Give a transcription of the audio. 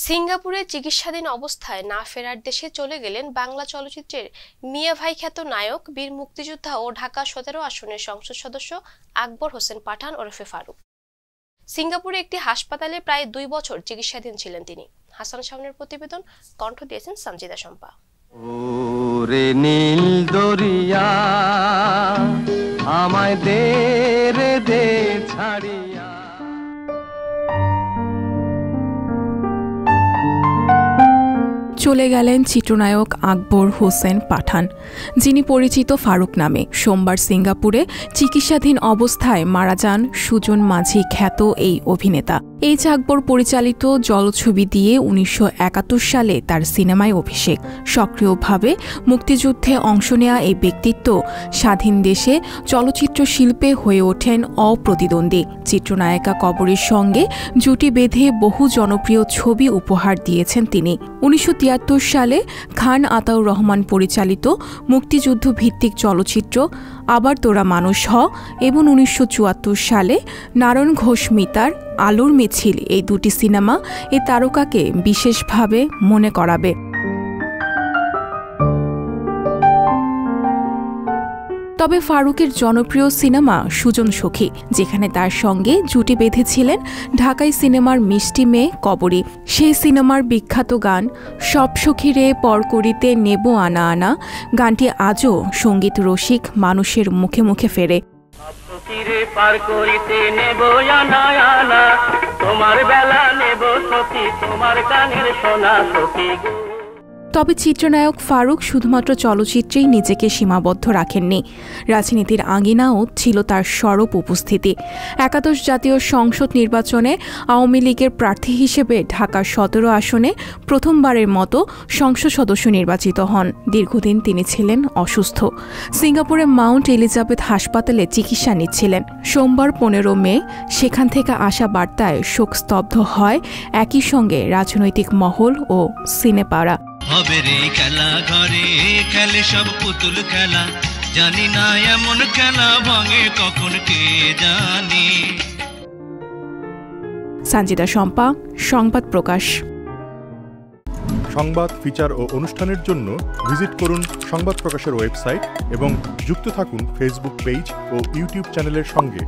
সিঙ্গাপুরে চিকিৎসাধীন অবস্থায় না ফেরার দেশে চলে গেলেন বাংলা চলচ্চিত্রের মিয়া ভাই খ্যাত নায়ক, বীর মুক্তিযোদ্ধা ও ঢাকা ১৭ আসনের সংসদ সদস্য আকবর হোসেন পাঠান ওরফে ফারুক। সিঙ্গাপুরে একটি হাসপাতালে প্রায় ২ বছর চিকিৎসাধীন ছিলেন তিনি। হাসান শাওনের প্রতিবেদন, কণ্ঠ দিয়েছেন সঞ্জিদা শম্পা। ওরে নীল দরিয়া আমায় দে রে দে ছাড়িয়া। চলে গেলেন চিত্রনায়ক আকবর হোসেন পাঠান, যিনি পরিচিত ফারুক নামে। সোমবার সিঙ্গাপুরে চিকিৎসাধীন অবস্থায় মারা যান সুজন মাঝি খ্যাত এই অভিনেতা। এইচ আকবর পরিচালিত জলছবি দিয়ে ১৯৭১ সালে তার সিনেমায় অভিষেক। সক্রিয়ভাবে মুক্তিযুদ্ধে অংশ নেয়া এই ব্যক্তিত্ব স্বাধীন দেশে চলচ্চিত্র শিল্পে হয়ে ওঠেন অপ্রতিদ্বন্দ্বী। চিত্রনায়িকা কবরীর সঙ্গে জুটি বেঁধে বহু জনপ্রিয় ছবি উপহার দিয়েছেন তিনি। ১৯৭৩ সালে খান আতাউর রহমান পরিচালিত মুক্তিযুদ্ধ ভিত্তিক চলচ্চিত্র আবার তোরা মানুষ হ এবং ১৯৭৪ সালে নারায়ণ ঘোষ মিতার আলোর মিছিল, এই দুটি সিনেমা এই তারকাকে বিশেষভাবে মনে করাবে। তবে ফারুকের জনপ্রিয় সিনেমা সুজন সখী, যেখানে তার সঙ্গে জুটি বেঁধেছিলেন ঢাকাই সিনেমার মিষ্টি মেয়ে কবরী। সেই সিনেমার বিখ্যাত গান সব সখী রে পর করিতে নেব আনা আনা গানটি আজও সঙ্গীত রসিক মানুষের মুখে মুখে ফেরে। তবে চিত্রনায়ক ফারুক শুধুমাত্র চলচ্চিত্রেই নিজেকে সীমাবদ্ধ রাখেননি। রাজনীতির আঙিনাও ছিল তার সরব উপস্থিতি। একাদশ জাতীয় সংসদ নির্বাচনে আওয়ামী লীগের প্রার্থী হিসেবে ঢাকার ১৭ আসনে প্রথমবারের মতো সংসদ সদস্য নির্বাচিত হন। দীর্ঘদিন তিনি ছিলেন অসুস্থ। সিঙ্গাপুরে মাউন্ট এলিজাবেথ হাসপাতালে চিকিৎসা নিচ্ছিলেন। সোমবার ১৫ মে সেখান থেকে আসা বার্তায় শোকস্তব্ধ হয় একই সঙ্গে রাজনৈতিক মহল ও সিনেপাড়া। হবে রে খেলা ঘরে খেলে সব পুতুল খেলা, জানি না এমন খেলা ভাঙে কখন কে জানে। সঞ্জিদা শম্পা, সংবাদ প্রকাশ। সংবাদ, ফিচার ও অনুষ্ঠানের জন্য ভিজিট করুন সংবাদ প্রকাশের ওয়েবসাইট এবং যুক্ত থাকুন ফেসবুক পেজ ও ইউটিউব চ্যানেলের সঙ্গে।